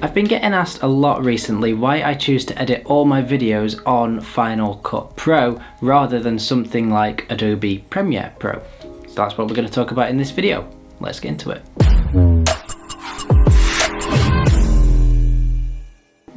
I've been getting asked a lot recently why I choose to edit all my videos on Final Cut Pro rather than something like Adobe Premiere Pro. So that's what we're going to talk about in this video. Let's get into it.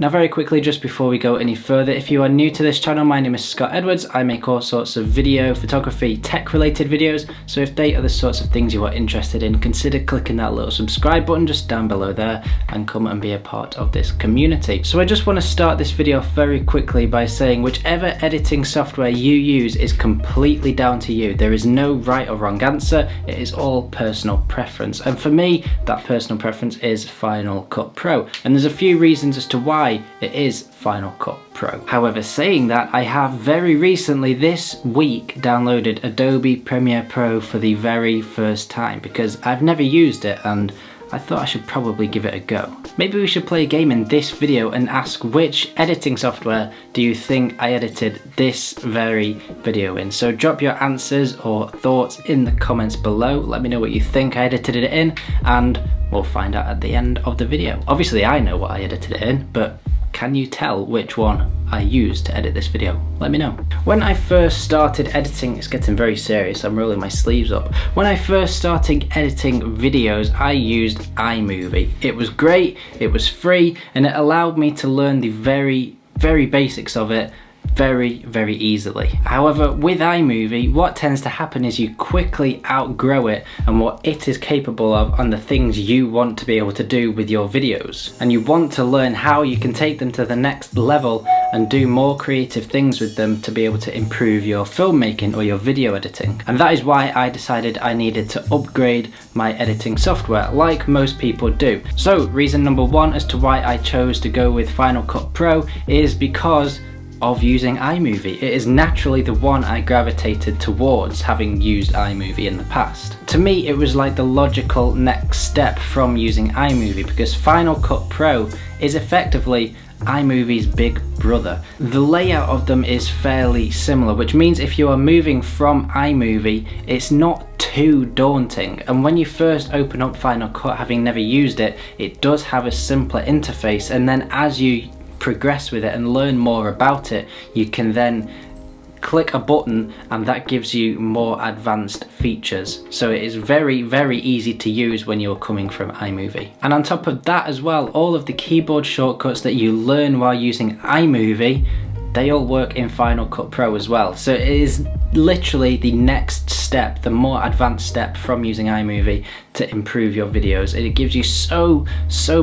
Now very quickly, just before we go any further, if you are new to this channel, my name is Scott Edwards. I make all sorts of video, photography, tech related videos, so if they are the sorts of things you are interested in, consider clicking that little subscribe button just down below there and come and be a part of this community. So I just want to start this video very quickly by saying whichever editing software you use is completely down to you. There is no right or wrong answer, it is all personal preference. And for me, that personal preference is Final Cut Pro. And there's a few reasons as to why it is Final Cut Pro. However, saying that, I have very recently this week downloaded Adobe Premiere Pro for the very first time because I've never used it and I thought I should probably give it a go. Maybe we should play a game in this video and ask which editing software do you think I edited this very video in. So drop your answers or thoughts in the comments below. Let me know what you think I edited it in and we'll find out at the end of the video. Obviously I know what I edited it in, but can you tell which one I used to edit this video? Let me know. When I first started editing, it's getting very serious, I'm rolling my sleeves up. When I first started editing videos, I used iMovie. It was great, it was free, and it allowed me to learn the very basics of it very easily. However, with iMovie, what tends to happen is you quickly outgrow it and what it is capable of and the things you want to be able to do with your videos. And you want to learn how you can take them to the next level and do more creative things with them to be able to improve your filmmaking or your video editing. And that is why I decided I needed to upgrade my editing software, like most people do. So reason number one as to why I chose to go with Final Cut Pro is because of using iMovie. It is naturally the one I gravitated towards, having used iMovie in the past. To me, it was like the logical next step from using iMovie because Final Cut Pro is effectively iMovie's big brother. The layout of them is fairly similar, which means if you are moving from iMovie, it's not too daunting. And when you first open up Final Cut, having never used it, it does have a simpler interface, and then as you progress with it and learn more about it, you can then click a button and that gives you more advanced features. So it is very easy to use when you're coming from iMovie. And on top of that as well, all of the keyboard shortcuts that you learn while using iMovie, they all work in Final Cut Pro as well. So it is literally the next step, the more advanced step from using iMovie to improve your videos. It gives you so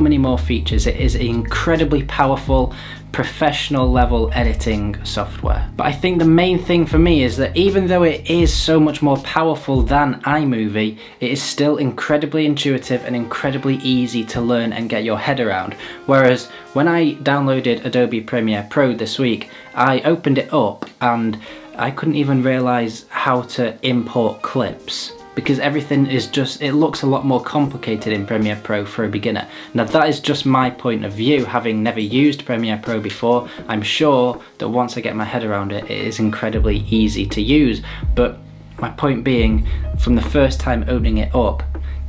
many more features. It is incredibly powerful, professional level editing software. But I think the main thing for me is that even though it is so much more powerful than iMovie, it is still incredibly intuitive and incredibly easy to learn and get your head around. Whereas when I downloaded Adobe Premiere Pro this week, I opened it up and I couldn't even realize how to import clips because everything is just, it looks a lot more complicated in Premiere Pro for a beginner. Now that is just my point of view, having never used Premiere Pro before. I'm sure that once I get my head around it, it is incredibly easy to use, but my point being, from the first time opening it up,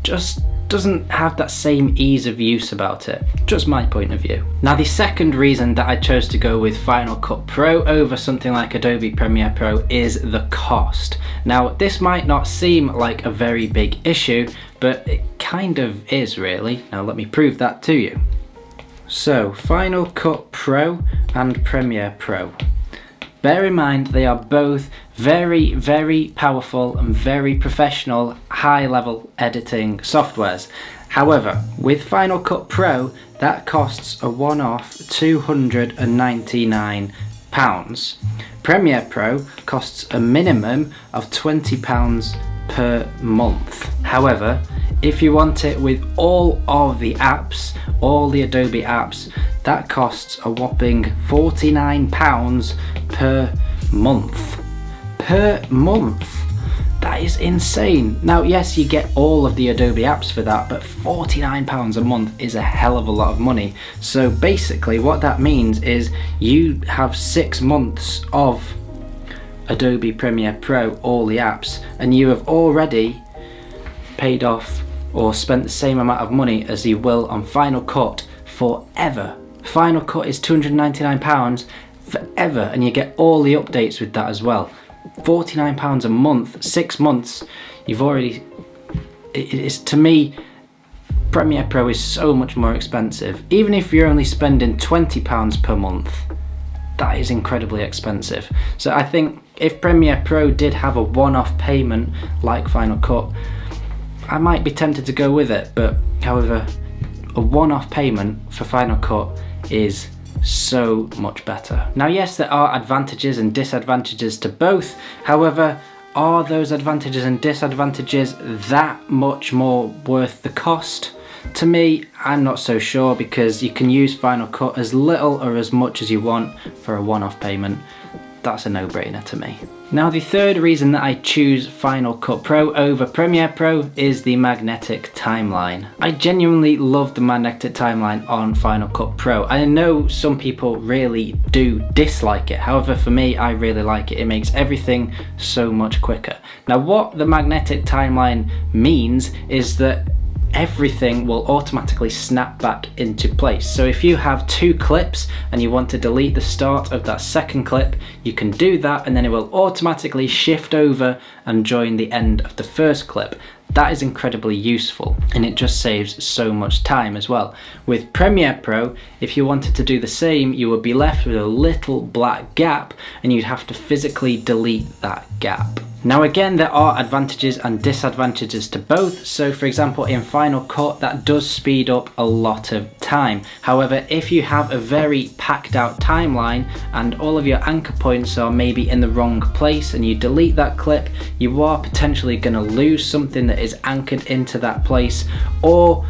just doesn't have that same ease of use about it. Just my point of view. Now the second reason that I chose to go with Final Cut Pro over something like Adobe Premiere Pro is the cost. Now this might not seem like a very big issue, but it kind of is really. Now let me prove that to you. So Final Cut Pro and Premiere Pro. Bear in mind they are both very powerful and very professional high-level editing softwares. However, with Final Cut Pro, that costs a one-off £299. Premiere Pro costs a minimum of £20 per month. However, if you want it with all of the apps, all the Adobe apps, that costs a whopping £49 per month. Per month! That is insane. Now yes, you get all of the Adobe apps for that, but £49 a month is a hell of a lot of money. So basically what that means is you have 6 months of Adobe Premiere Pro, all the apps, and you have already paid off or spent the same amount of money as you will on Final Cut forever. Final Cut is £299 forever, and you get all the updates with that as well. £49 a month, 6 months, you've already, it is, to me, Premiere Pro is so much more expensive. Even if you're only spending £20 per month, that is incredibly expensive. So I think if Premiere Pro did have a one-off payment like Final Cut, I might be tempted to go with it, but however, a one-off payment for Final Cut is so much better. Now yes, there are advantages and disadvantages to both. However, are those advantages and disadvantages that much more worth the cost? To me, I'm not so sure, because you can use Final Cut as little or as much as you want for a one-off payment. That's a no-brainer to me. Now the third reason that I choose Final Cut Pro over Premiere Pro is the magnetic timeline. I genuinely love the magnetic timeline on Final Cut Pro. I know some people really do dislike it, however for me I really like it. It makes everything so much quicker. Now what the magnetic timeline means is that everything will automatically snap back into place. So if you have 2 clips and you want to delete the start of that second clip, you can do that, and then it will automatically shift over and join the end of the first clip. That is incredibly useful, and it just saves so much time as well. With Premiere Pro, if you wanted to do the same, you would be left with a little black gap, and you'd have to physically delete that gap. Now again, there are advantages and disadvantages to both. So for example, in Final Cut, that does speed up a lot of time. However, if you have a very packed out timeline and all of your anchor points are maybe in the wrong place and you delete that clip, you are potentially going to lose something that is anchored into that place, or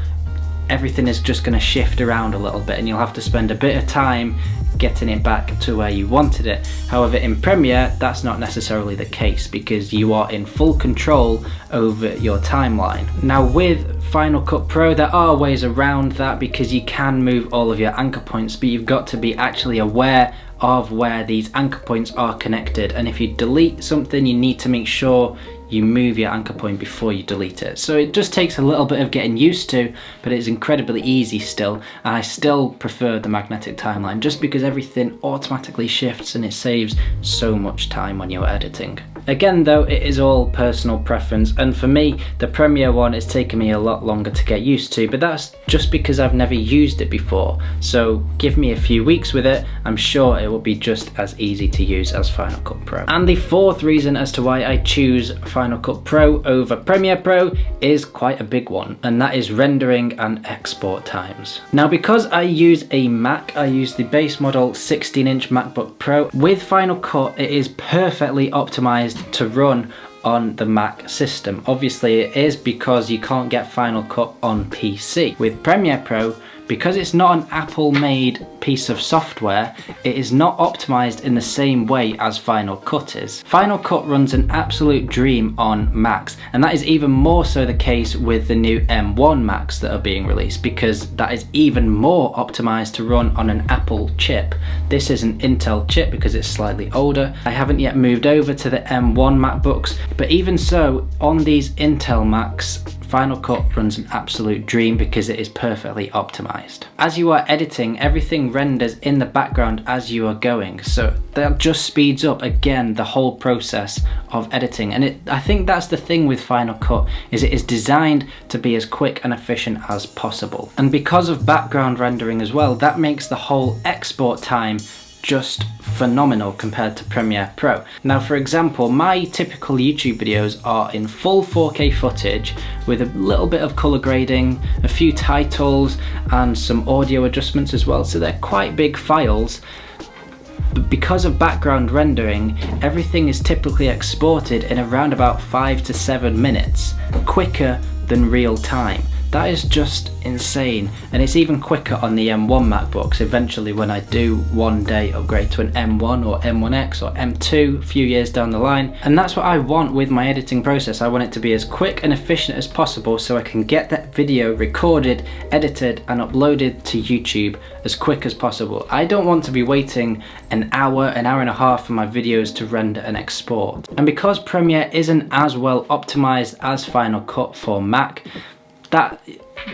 everything is just going to shift around a little bit and you'll have to spend a bit of time getting it back to where you wanted it. However, in Premiere, that's not necessarily the case, because you are in full control over your timeline. Now with Final Cut Pro, there are ways around that, because you can move all of your anchor points, but you've got to be actually aware of where these anchor points are connected, and if you delete something, you need to make sure you move your anchor point before you delete it. So it just takes a little bit of getting used to, but it's incredibly easy still, and I still prefer the magnetic timeline just because everything automatically shifts and it saves so much time when you're editing. Again though, it is all personal preference, and for me, the Premiere one is taking me a lot longer to get used to, but that's just because I've never used it before. So give me a few weeks with it, I'm sure it will be just as easy to use as Final Cut Pro. And the fourth reason as to why I choose Final Cut Pro over Premiere Pro is quite a big one, and that is rendering and export times. Now because I use a Mac, I use the base model 16-inch MacBook Pro. With Final Cut, it is perfectly optimized to run on the Mac system. Obviously it is, because you can't get Final Cut on PC. With Premiere Pro, because it's not an Apple made piece of software, it is not optimized in the same way as Final Cut is. Final Cut runs an absolute dream on Macs, and that is even more so the case with the new M1 Macs that are being released, because that is even more optimized to run on an Apple chip. This is an Intel chip because it's slightly older. I haven't yet moved over to the M1 MacBooks, but even so, on these Intel Macs, Final Cut runs an absolute dream because it is perfectly optimized. As you are editing, everything renders in the background as you are going, so that just speeds up again the whole process of editing. And I think that's the thing with Final Cut, is it is designed to be as quick and efficient as possible. And because of background rendering as well, that makes the whole export time just phenomenal compared to Premiere Pro. Now for example, my typical YouTube videos are in full 4K footage with a little bit of color grading, a few titles and some audio adjustments as well, so they're quite big files. But because of background rendering, everything is typically exported in around about 5 to 7 minutes, quicker than real time. That is just insane, and it's even quicker on the M1 MacBooks eventually when I do one day upgrade to an M1 or M1X or M2 a few years down the line. And that's what I want with my editing process. I want it to be as quick and efficient as possible so I can get that video recorded, edited and uploaded to YouTube as quick as possible. I don't want to be waiting an hour and a half for my videos to render and export. And because Premiere isn't as well optimized as Final Cut for Mac, that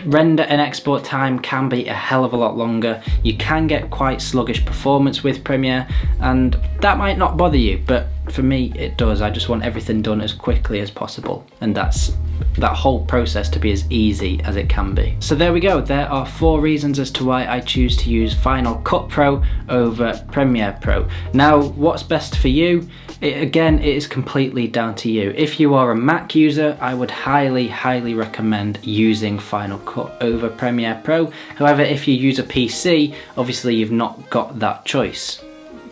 render and export time can be a hell of a lot longer. You can get quite sluggish performance with Premiere, and that might not bother you, but for me it does. I just want everything done as quickly as possible, and that's that whole process to be as easy as it can be. So there we go. There are 4 reasons as to why I choose to use Final Cut Pro over Premiere Pro. Now, what's best for you? Again, it is completely down to you. If you are a Mac user, I would highly recommend using Final Cut over Premiere Pro. However, if you use a PC, obviously you've not got that choice.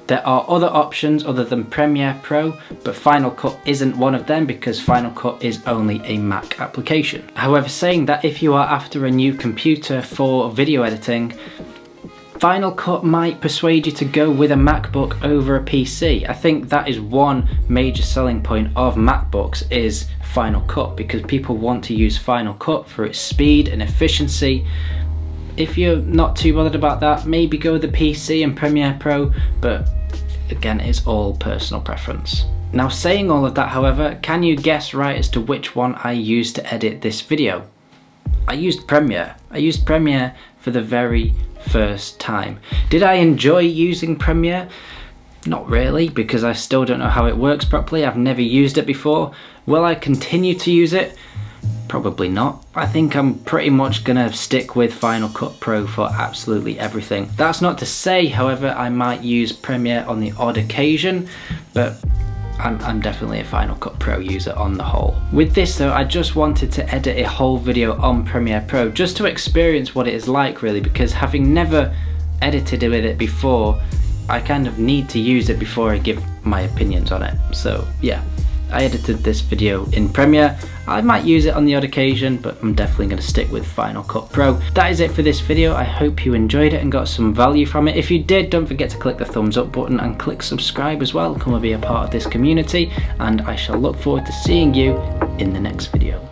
There are other options other than Premiere Pro, but Final Cut isn't one of them because Final Cut is only a Mac application. However, saying that, if you are after a new computer for video editing, Final Cut might persuade you to go with a MacBook over a PC. I think that is one major selling point of MacBooks, is Final Cut, because people want to use Final Cut for its speed and efficiency. If you're not too bothered about that, maybe go with the PC and Premiere Pro, but again, it's all personal preference. Now, saying all of that, however, can you guess right as to which one I used to edit this video? I used Premiere. I used Premiere for the very first time. Did I enjoy using Premiere? Not really, because I still don't know how it works properly. I've never used it before. Will I continue to use it? Probably not. I think I'm pretty much gonna stick with Final Cut Pro for absolutely everything. That's not to say, however, I might use Premiere on the odd occasion, but I'm definitely a Final Cut Pro user on the whole. With this though, I just wanted to edit a whole video on Premiere Pro just to experience what it is like, really, because having never edited with it before, I kind of need to use it before I give my opinions on it. So yeah, I edited this video in Premiere. I might use it on the odd occasion, but I'm definitely going to stick with Final Cut Pro. That is it for this video. I hope you enjoyed it and got some value from it. If you did, don't forget to click the thumbs up button and click subscribe as well. Come and be a part of this community, and I shall look forward to seeing you in the next video.